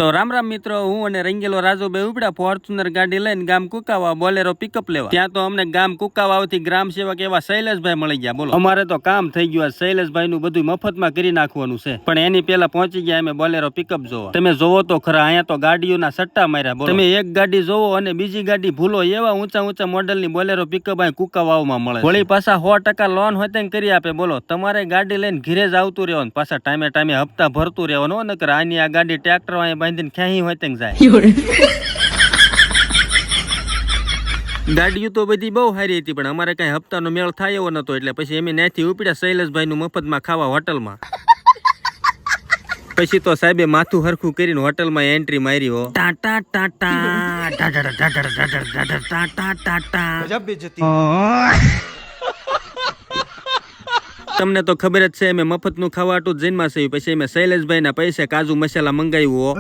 તો રામ રામ મિત્રો, હું અને રંગેલો રાજુ બે ઉપડ્યા ફોર્ચ્યુનર ગાડી લઈને ગામ કુકાવા બોલેરો પિકઅપ લેવા. ત્યાં તો અમને ગામ કુકાવાથી ગ્રામ સેવક એવા શૈલેષભાઈ મળી ગયા. બોલો, અમારે તો કામ થઈ ગયું. શૈલેષભાઈ નું બધું મફતમાં કરી નાખવાનું છે, પણ એની પેલા પહોંચી ગયા અમે બોલેરો પિકઅપ જોવા. તમે જોવો તો ખરા, અહીંયા તો ગાડીઓના સટ્ટા માર્યા. બોલો, તમે એક ગાડી જોવો અને બીજી ગાડી ભૂલો, એવા ઊંચા ઊંચા મોડેલની બોલેરો પિકઅપ અહીં કુકાવામાં મળે. વળી પાછા 100% લોન હોય તેમ કરી આપે. બોલો, તમારે ગાડી લઈને ઘરે જ આવતું રહેવાનું, પાછા ટાઈમે ટાઈમે હપ્તા ભરતું રહેવાનું. નકર આની આ ગાડી ટ્રેક્ટર બાંધીને ક્યાંય હોય તેમ જાય. ગાડીઓ તો બધી બહુ સારી હતી, પણ અમારે કઈ હપ્તાનો મેળ થાય એવો નતો, એટલે પછી અમે ત્યાંથી ઉપડ્યા શૈલેષભાઈ નું મફતમાં ખાવા હોટલમાં. પછી તો સાહેબે માથું હરખું કરીને હોટલમાં એન્ટ્રી મારી. હો ટાટા ટાટા ટાટા ટાટા. તમને તો ખબર જ છે, અમે મફતનું ખાવા આટું જન્મા છે. પછી અમે શૈલેષભાઈ ના પૈસે કાજુ મસાલા મંગાવ્યું.